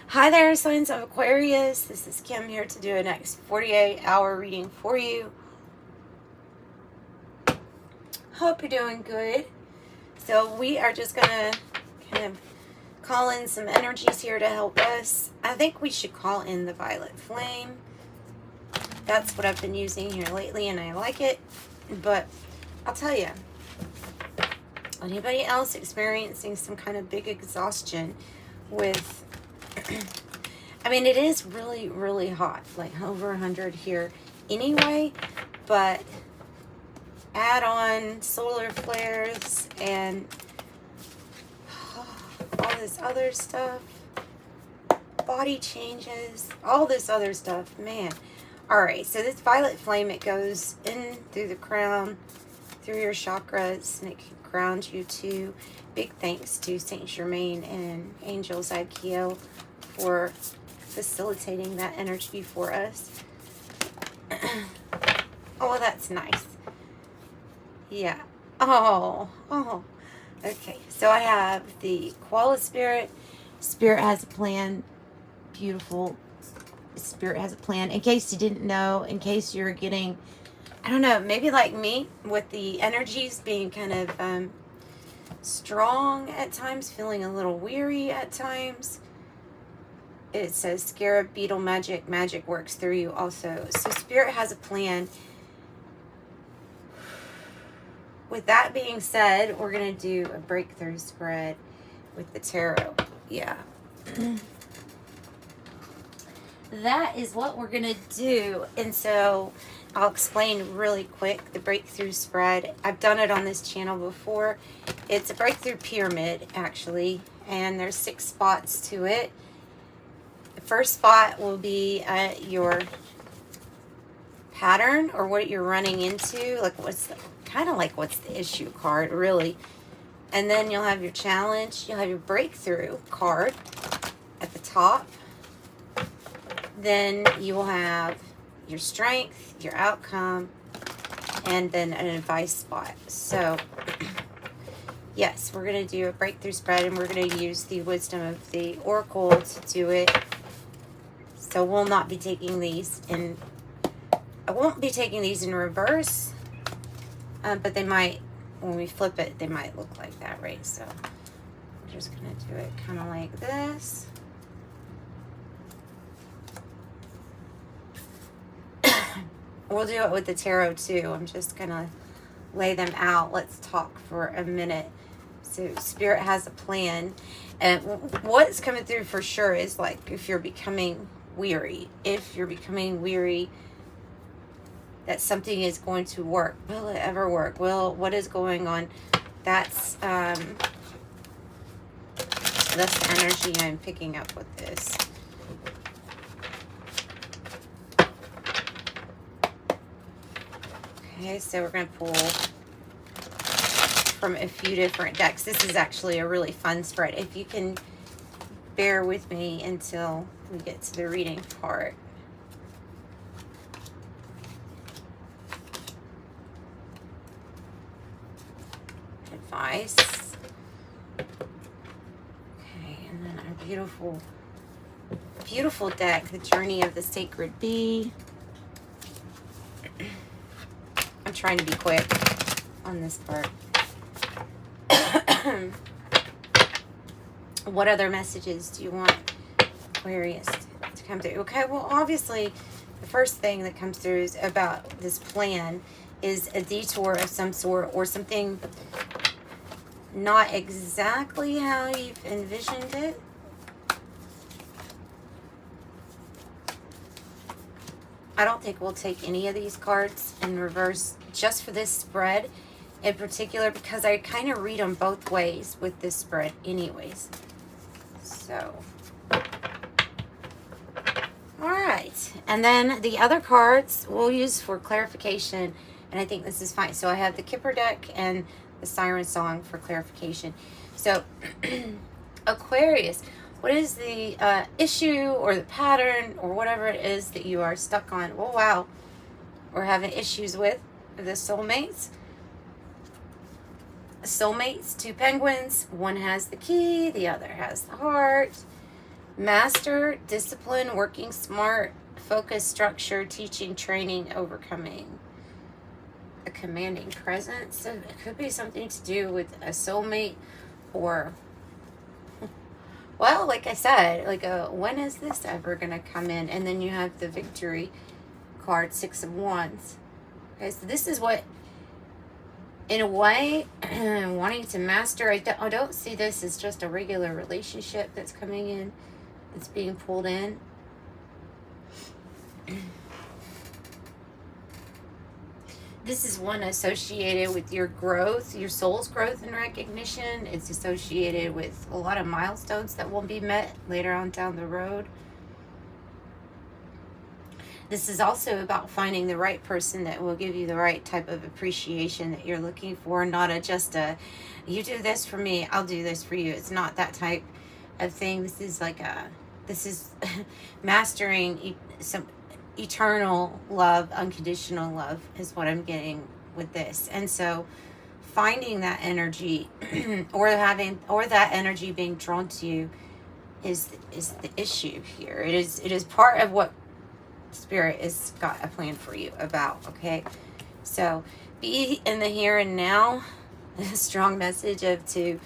Hi there, signs of Aquarius. This is Kim here to do a next 48-hour reading for you. Hope you're doing good. So we are just going to kind of call in some energies here to help us. I think we should call in the violet flame. That's what I've been using here lately, and I like it. But I'll tell you, anybody else experiencing some kind of big exhaustion with I mean, it is really, really hot, like over 100 here anyway, but add on solar flares and all this other stuff, body changes, all this other stuff, man. All right, so this violet flame, it goes in through the crown, through your chakras, and it can ground you to. Big thanks to Saint Germain and Angel Zadkiel for facilitating that energy for us. Oh, that's nice. Yeah. Oh. Okay, so I have the koala spirit. Spirit has a plan. Beautiful. Spirit has a plan. In case you didn't know, in case you're getting, I don't know, maybe like me, with the energies being kind of strong at times, feeling a little weary at times. It says scarab beetle magic works through you also. So spirit has a plan. With that being said, we're going to do a breakthrough spread with the tarot. Yeah. That is what we're going to do. And so I'll explain really quick the breakthrough spread. I've done it on this channel before. It's a breakthrough pyramid, actually, and there's 6 spots to it. The first spot will be your pattern, or what you're running into, like what's the issue card, really. And then you'll have your challenge, you'll have your breakthrough card at the top. Then you will have your strength, your outcome, and then an advice spot. So yes, we're going to do a breakthrough spread, and we're going to use the wisdom of the oracle to do it. So we'll not be taking these in, I won't be taking these in reverse, but they might, when we flip it, they might look like that, right? So I'm just going to do it kind of like this. We'll do it with the tarot too. I'm just going to lay them out. Let's talk for a minute. So spirit has a plan. And what's coming through for sure is like if you're becoming weary. If you're becoming weary, that something is going to work. Will it ever work? What is going on? That's the energy I'm picking up with this. Okay, so we're going to pull from a few different decks. This is actually a really fun spread. If you can bear with me until we get to the reading part. Advice. Okay, and then our beautiful, beautiful deck, the Journey of the Sacred Bee. I'm trying to be quick on this part. What other messages do you want Aquarius to come through? Okay, well, obviously, the first thing that comes through is about this plan is a detour of some sort, or something not exactly how you've envisioned it. I don't think we'll take any of these cards in reverse just for this spread in particular, because I kind of read them both ways with this spread anyways. So, all right. And then the other cards we'll use for clarification, and I think this is fine. So I have the Kipper deck and the Siren Song for clarification. So, Aquarius, what is the issue or the pattern or whatever it is that you are stuck on? Oh, wow. We're having issues with the soulmates. Soulmates, 2 penguins. One has the key, the other has the heart. Master, discipline, working smart, focus, structure, teaching, training, overcoming. A commanding presence. So it could be something to do with a soulmate, or, well, like I said, like when is this ever going to come in? And then you have the victory card, 6 of Wands. Okay, so this is what, in a way, wanting to master. I don't see this as just a regular relationship that's coming in, that's being pulled in. This is one associated with your growth, your soul's growth and recognition. It's associated with a lot of milestones that will be met later on down the road. This is also about finding the right person that will give you the right type of appreciation that you're looking for, not just a, you do this for me, I'll do this for you. It's not that type of thing. This is like this is mastering some eternal love, unconditional love is what I'm getting with this. And so finding that energy or that energy being drawn to you is the issue here. It is part of what Spirit has got a plan for you about. Okay, so be in the here and now. A strong message of to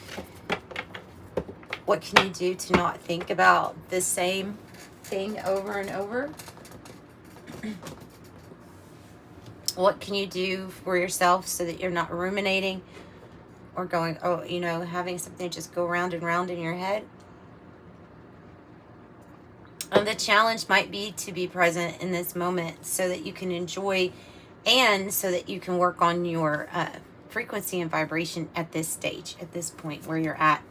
what can you do to not think about the same thing over and over. What can you do for yourself so that you're not ruminating or going, oh, you know, having something just go round and round in your head. The challenge might be to be present in this moment so that you can enjoy and so that you can work on your frequency and vibration at this stage, at this point where you're at.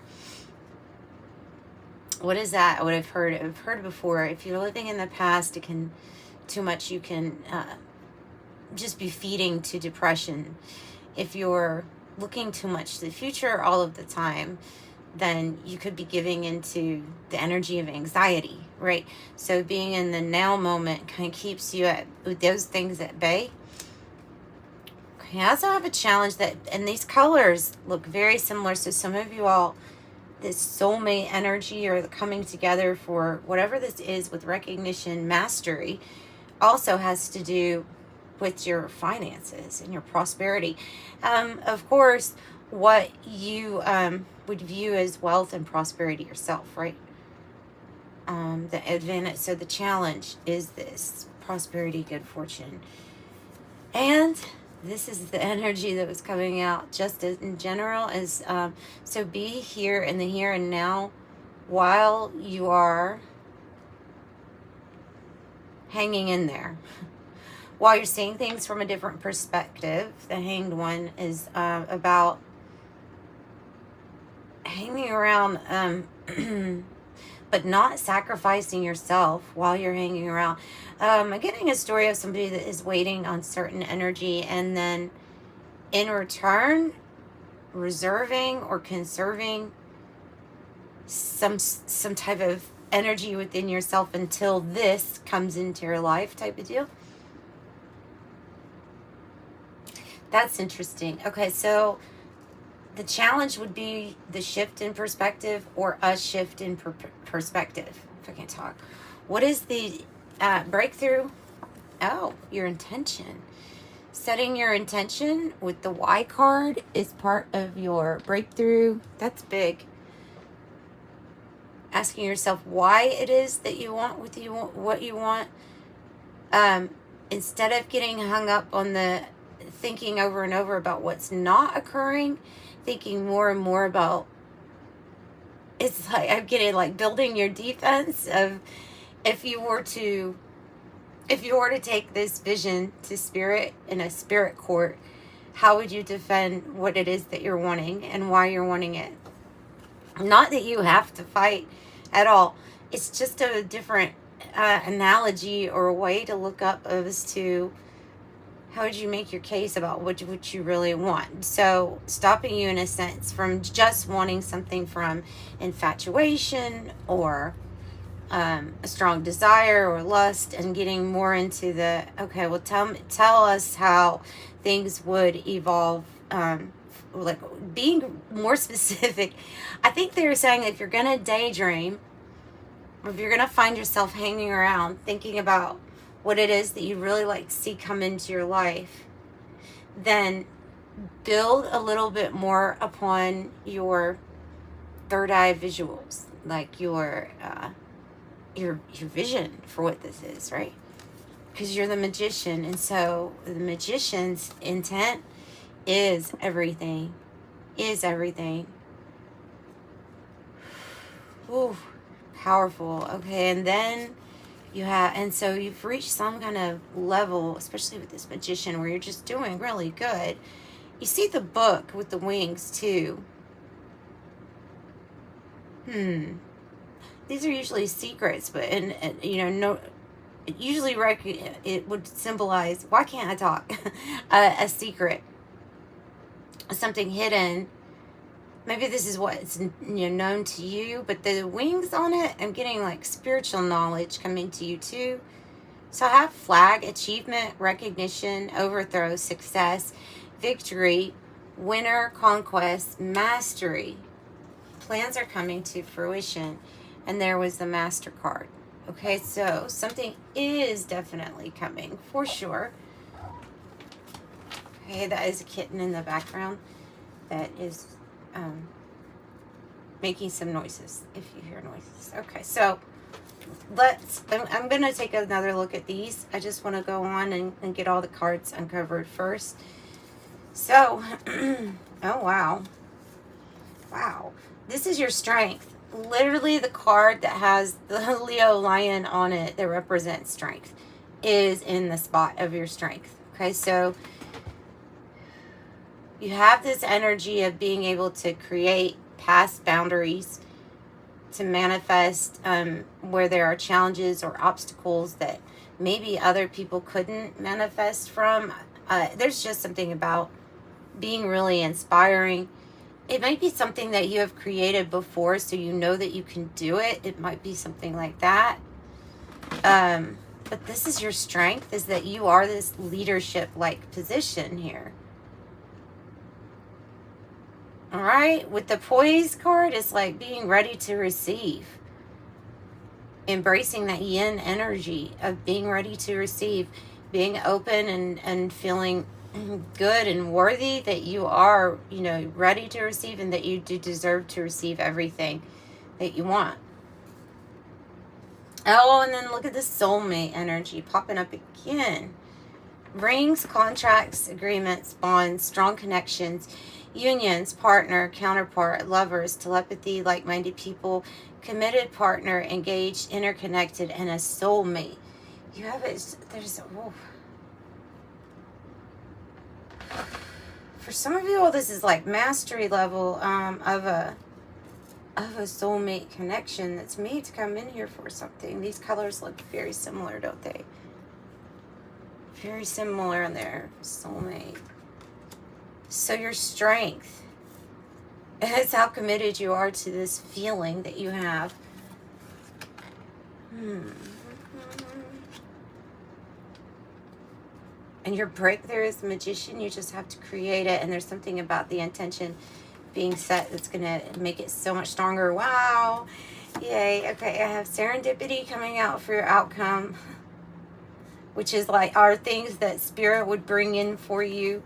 What is that? What I've heard before. If you're living in the past, it can too much. You can just be feeding to depression. If you're looking too much to the future all of the time, then you could be giving into the energy of anxiety, right? So being in the now moment kind of keeps you with those things at bay. Okay, I also have a challenge that, and these colors look very similar. So some of you all, this soulmate energy or the coming together for whatever this is with recognition, mastery, also has to do with your finances and your prosperity. Of course, what you would view as wealth and prosperity yourself, right? The advantage, so the challenge is this prosperity, good fortune. And this is the energy that was coming out just as in general as, so be here in the here and now while you are hanging in there. While you're seeing things from a different perspective. The Hanged One is about hanging around, but not sacrificing yourself while you're hanging around. I'm getting a story of somebody that is waiting on certain energy and then in return reserving or conserving some type of energy within yourself until this comes into your life type of deal. That's interesting. Okay, so the challenge would be the shift in perspective or a shift in perspective. If I can't talk. What is the breakthrough? Oh, your intention. Setting your intention with the Y card is part of your breakthrough. That's big. Asking yourself why it is that you want what you want. Instead of getting hung up on the thinking over and over about what's not occurring, thinking more and more about, it's like I'm getting like building your defense of if you were to take this vision to spirit in a spirit court, how would you defend what it is that you're wanting and why you're wanting it? Not that you have to fight at all. It's just a different analogy or a way to look up as to how would you make your case about what you really want. So stopping you in a sense from just wanting something from infatuation or a strong desire or lust, and getting more into the, okay, well, tell us how things would evolve, like being more specific. I think they were saying if you're going to daydream, if you're going to find yourself hanging around thinking about what it is that you really like to see come into your life, then build a little bit more upon your third eye visuals, like your vision for what this is, right? Because you're the magician, and so the magician's intent is everything. Ooh, powerful. Okay, and then so you've reached some kind of level, especially with this magician, where you're just doing really good. You see the book with the wings too. These are usually secrets, but no. Usually it would symbolize, why can't I talk? A secret, something hidden. Maybe this is what's known to you, but the wings on it, I'm getting like spiritual knowledge coming to you too. So I have flag, achievement, recognition, overthrow, success, victory, winner, conquest, mastery. Plans are coming to fruition. And there was the Master card. Okay, so something is definitely coming for sure. Okay, that is a kitten in the background that is making some noises, if you hear noises. Okay, so I'm going to take another look at these. I just want to go on and get all the cards uncovered first. So, oh, wow. Wow. This is your strength. Literally the card that has the Leo lion on it that represents strength is in the spot of your strength. Okay, so you have this energy of being able to create past boundaries, to manifest where there are challenges or obstacles that maybe other people couldn't manifest from. There's just something about being really inspiring. It might be something that you have created before, so you know that you can do it. It might be something like that. But this is your strength, is that you are this leadership-like position here. All right, with the poise card, it's like being ready to receive. Embracing that yin energy of being ready to receive, being open and feeling good and worthy, that you are, ready to receive, and that you do deserve to receive everything that you want. Oh, and then look at the soulmate energy popping up again. Rings, contracts, agreements, bonds, strong connections, unions, partner, counterpart, lovers, telepathy, like-minded people, committed partner, engaged, interconnected, and a soulmate. You have it. For some of you all, this is like mastery level of a soulmate connection that's made to come in here for something. These colors look very similar, don't they? Very similar in their soulmate. So your strength is how committed you are to this feeling that you have. And your breakthrough is the magician. You just have to create it. And there's something about the intention being set that's going to make it so much stronger. Wow. Yay. Okay, I have serendipity coming out for your outcome, which is like our things that spirit would bring in for you,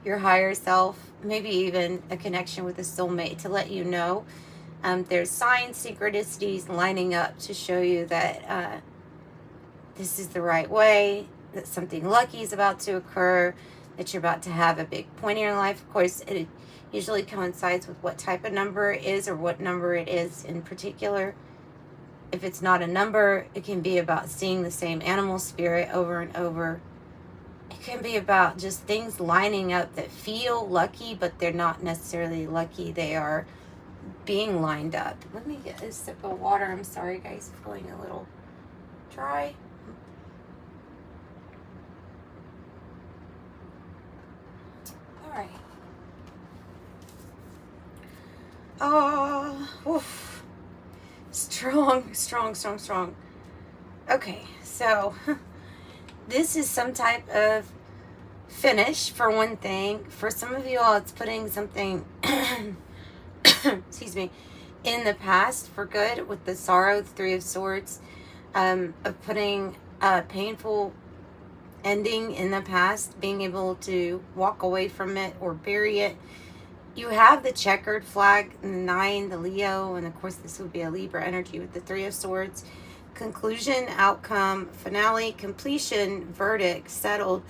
your higher self, maybe even a connection with a soulmate to let you know. There's signs, synchronicities lining up to show you that this is the right way, that something lucky is about to occur, that you're about to have a big point in your life. Of course, it usually coincides with what type of number it is or what number it is in particular. If it's not a number, it can be about seeing the same animal spirit over and over. It can be about just things lining up that feel lucky, but they're not necessarily lucky. They are being lined up. Let me get a sip of water. I'm sorry, guys, feeling a little dry. All right. Oh, oof. Strong. Okay, so this is some type of finish for one thing. For some of you all, it's putting something, excuse me, in the past for good with the sorrow, the Three of Swords, of putting a painful ending in the past, being able to walk away from it or bury it. You have the checkered flag, the 9, the Leo, and of course this would be a Libra energy with the Three of Swords. Conclusion, outcome, finale, completion, verdict, settled,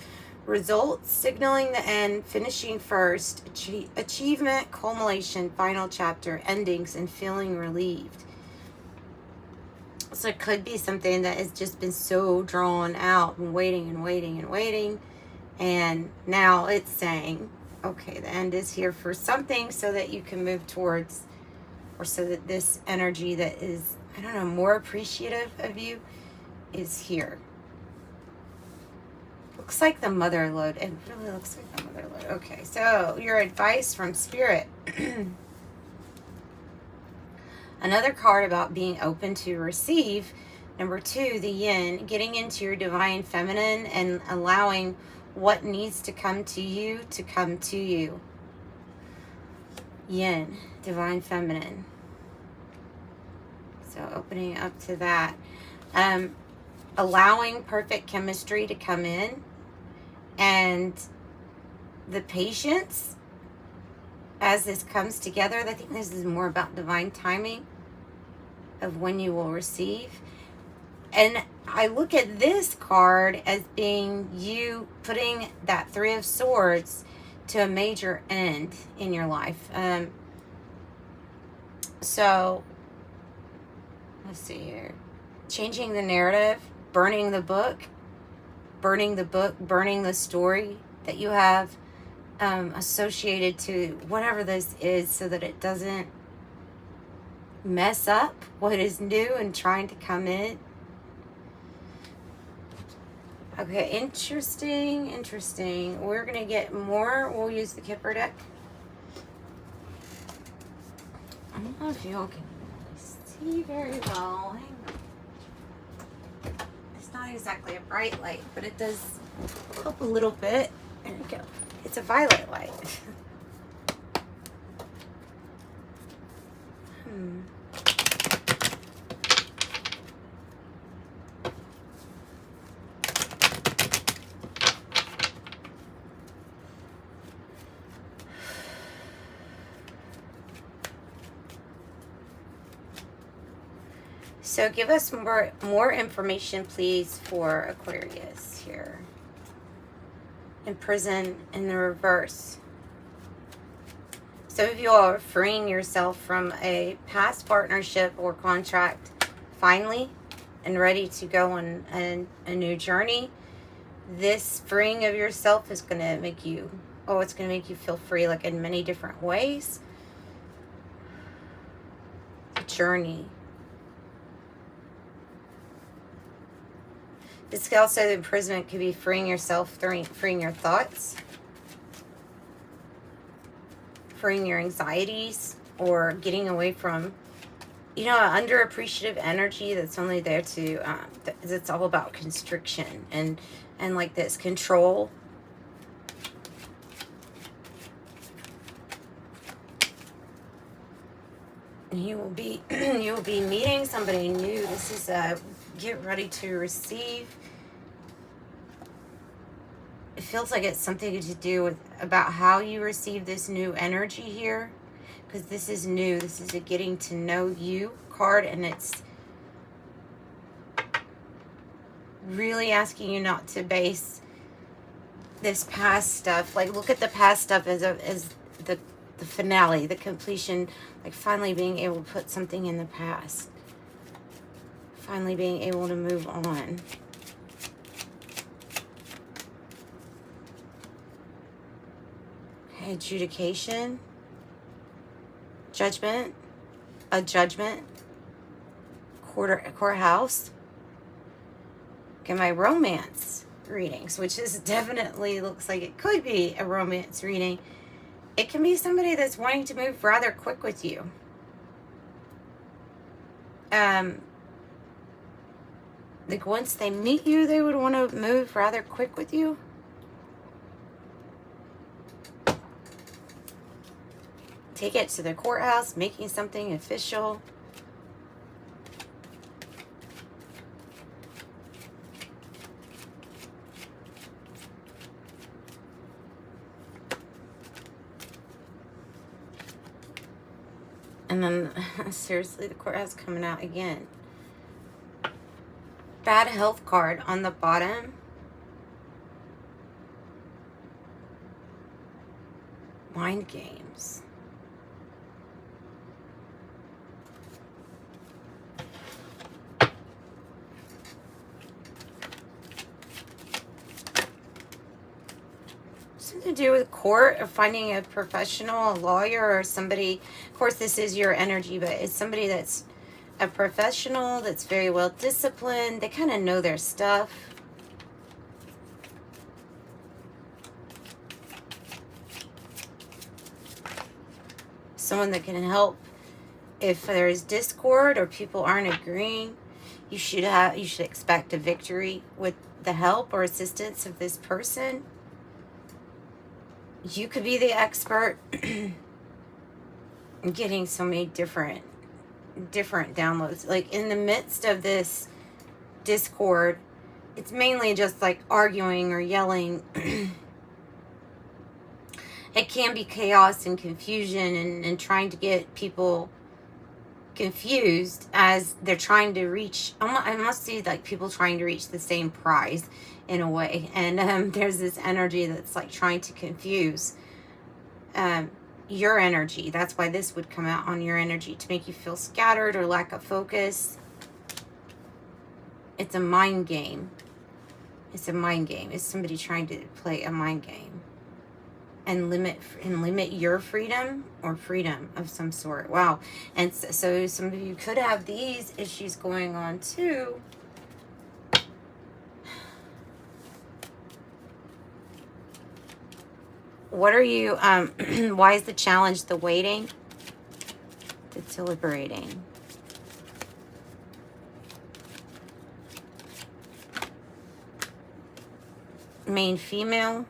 results, signaling the end, finishing first, achievement, culmination, final chapter, endings, and feeling relieved. So it could be something that has just been so drawn out and waiting and waiting and waiting. And now it's saying, okay, the end is here for something so that you can move towards, or so that this energy that is, I don't know, more appreciative of you is here. Looks like the mother lode. It really looks like the mother lode. Okay, so your advice from Spirit. Another card about being open to receive. Number 2, the yin, getting into your divine feminine and allowing what needs to come to you to come to you. Yin, divine feminine. So opening up to that. Allowing perfect chemistry to come in. And the patience as this comes together. I think this is more about divine timing of when you will receive. And I look at this card as being you putting that Three of Swords to a major end in your life. So, let's see here. Changing the narrative, burning the book, burning the story that you have associated to whatever this is, so that it doesn't mess up what is new and trying to come in. Okay, interesting. We're going to get more. We'll use the Kipper deck. I don't know if y'all can see very well. Hang on. It's not exactly a bright light, but it does help a little bit. There we go. It's a violet light. So give us more information, please, for Aquarius here. In prison in the reverse. Some of you are freeing yourself from a past partnership or contract finally and ready to go on a new journey. This freeing of yourself is going to make you, it's going to make you feel free, like in many different ways. The journey. This could also, the imprisonment could be freeing yourself, freeing your thoughts, freeing your anxieties, or getting away from, an underappreciative energy that's only there to, it's all about constriction and like this control. And you will be meeting somebody new. This is get ready to receive. It feels like it's something to do with about how you receive this new energy here, because this is new. This is a getting to know you card, and it's really asking you not to base this past stuff. Like, look at the past stuff as the finale, the completion, like finally being able to put something in the past, finally being able to move on. Okay, adjudication, judgment, a judgment, courthouse. Okay, my romance readings, which is definitely looks like it could be a romance reading. It can be somebody that's wanting to move rather quick with you. Like once they meet you, they would want to move rather quick with you. take it to the courthouse, making something official. And then, seriously, the courthouse coming out again. Bad health card on the bottom. Mind games. Something to do with court or finding a professional, a lawyer, or somebody. Of course, this is your energy, but it's somebody that's a professional, that's very well disciplined. They kind of know their stuff. Someone that can help if there's discord or people aren't agreeing. You should expect a victory with the help or assistance of this person. You could be the expert in getting so many different downloads. Like in the midst of this discord, it's mainly just like arguing or yelling. It can be chaos and confusion and trying to get people confused as they're trying to reach. I must see like people trying to reach the same prize in a way. And there's this energy that's like trying to confuse your energy. That's why this would come out on your energy, to make you feel scattered or lack of focus. It's a mind game. It's a mind game. It's somebody trying to play a mind game and limit your freedom or freedom of some sort. Wow. And so some of you could have these issues going on too. What are you, why is the challenge the waiting? The deliberating. Main female.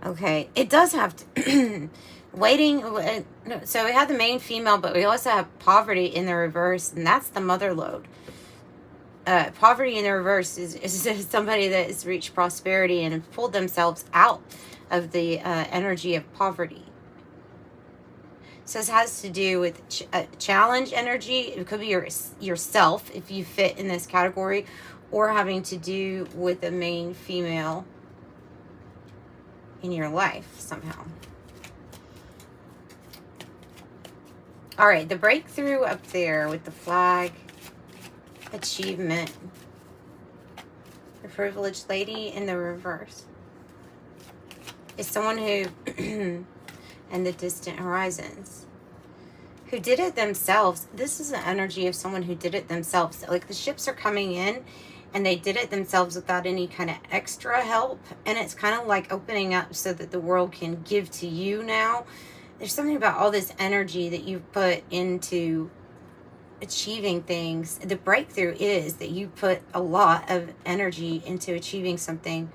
Okay, it does have to, waiting, so we have the main female, but we also have poverty in the reverse, and that's the mother load. Poverty in the reverse is somebody that has reached prosperity and have pulled themselves out of the energy of poverty. So this has to do with challenge energy. It could be yourself, if you fit in this category, or having to do with a main female in your life somehow. All right, the breakthrough up there with the flag, achievement, the privileged lady in the reverse is someone who, and the distant horizons, who did it themselves. This is the energy of someone who did it themselves. Like the ships are coming in and they did it themselves without any kind of extra help. And it's kind of like opening up so that the world can give to you now. There's something about all this energy that you've put into achieving things. The breakthrough is that you put a lot of energy into achieving something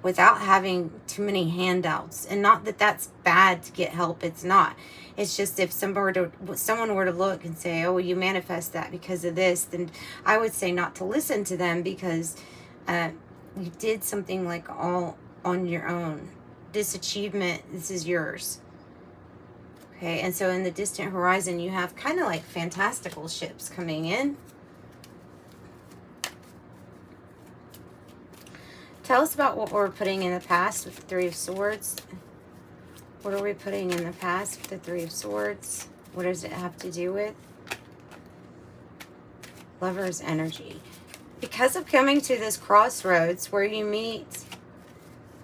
without having too many handouts. And not that that's bad to get help. It's not. It's just if someone were to look and say, oh, you manifest that because of this, then I would say not to listen to them, because you did something like all on your own. This achievement, this is yours. Okay, and so in the distant horizon, you have kind of like fantastical ships coming in. Tell us about what we're putting in the past with the Three of Swords. What are we putting in the past with the Three of Swords? What does it have to do with? Lover's energy. Because of coming to this crossroads where you meet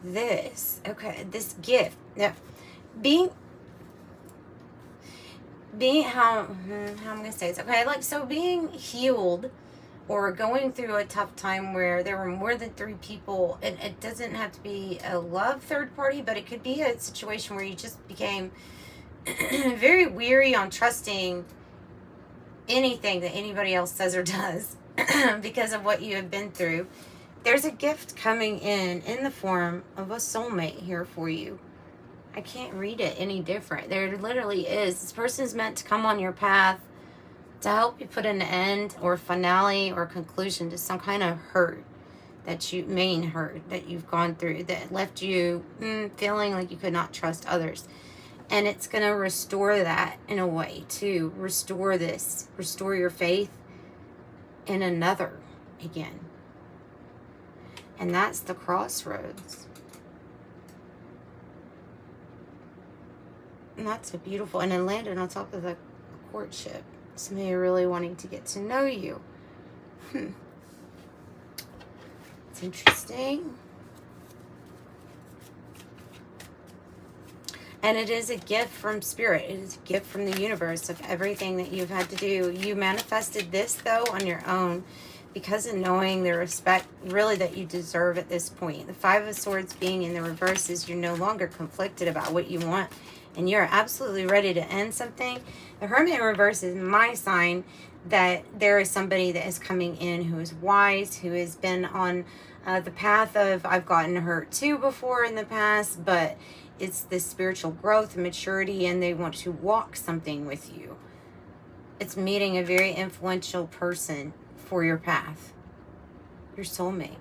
this, okay, this gift. Now, being how I'm going to say this, okay, like, so being healed or going through a tough time where there were more than 3 people, and it doesn't have to be a love third party, but it could be a situation where you just became very weary on trusting anything that anybody else says or does because of what you have been through. There's a gift coming in the form of a soulmate here for you. I can't read it any different. There literally is. This person is meant to come on your path to help you put an end or finale or conclusion to some kind of hurt that you, main hurt that you've gone through that left you feeling like you could not trust others. And it's going to restore that in a way to restore your faith in another again. And that's the crossroads. And that's so beautiful. And it landed on top of the courtship. Somebody really wanting to get to know you. It's interesting. And it is a gift from Spirit. It is a gift from the universe of everything that you've had to do. You manifested this, though, on your own because of knowing the respect, really, that you deserve at this point. The Five of Swords being in the reverse is you're no longer conflicted about what you want. And you're absolutely ready to end something. The Hermit in reverse is my sign that there is somebody that is coming in who is wise, who has been on the path of, I've gotten hurt too before in the past, but it's this spiritual growth and maturity, and they want to walk something with you. It's meeting a very influential person for your path, your soulmate.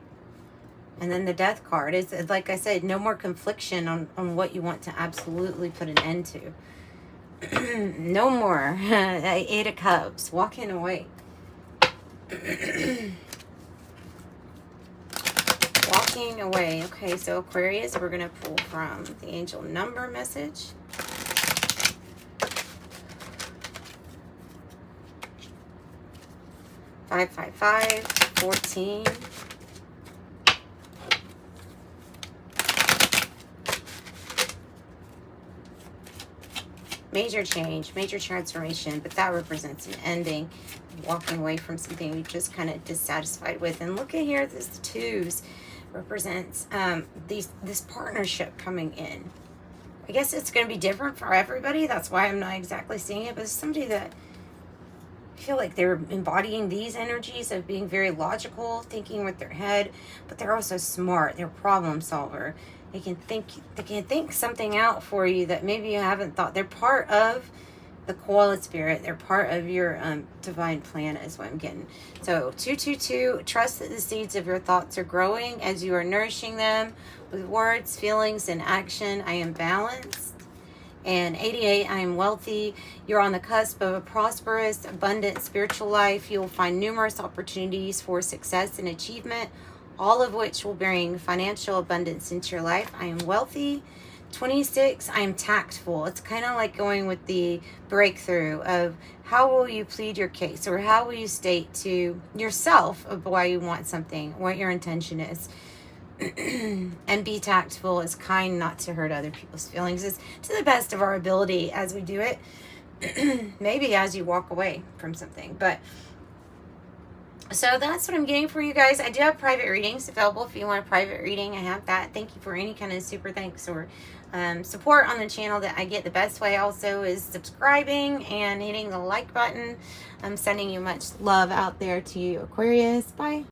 And then the Death card is, like I said, no more confliction on what you want to absolutely put an end to. No more. 8 of Cups, walking away. Walking away. Okay, so Aquarius, we're going to pull from the angel number message. Five, 14. Major change, major transformation, but that represents an ending, walking away from something you're just kind of dissatisfied with. And look at here, this 2s represents this partnership coming in. I guess it's going to be different for everybody. That's why I'm not exactly seeing it, but it's somebody that I feel like they're embodying these energies of being very logical, thinking with their head, but they're also smart. They're a problem solver. They can think something out for you that maybe you haven't thought. They're part of the koala spirit. They're part of your divine plan is what I'm getting. So 222, trust that the seeds of your thoughts are growing as you are nourishing them with words, feelings, and action. I am balanced. And 88, I am wealthy. You're on the cusp of a prosperous, abundant spiritual life. You will find numerous opportunities for success and achievement, all of which will bring financial abundance into your life. I am wealthy. 26, I am tactful. It's kind of like going with the breakthrough of how will you plead your case, or how will you state to yourself of why you want something, what your intention is. And be tactful, is kind, not to hurt other people's feelings, is to the best of our ability as we do it. Maybe as you walk away from something, but so that's what I'm getting for you guys. I do have private readings available if you want a private reading. I have that. Thank you for any kind of super thanks or support on the channel that I get. The best way also is subscribing and hitting the like button. I'm sending you much love out there to you, Aquarius. Bye.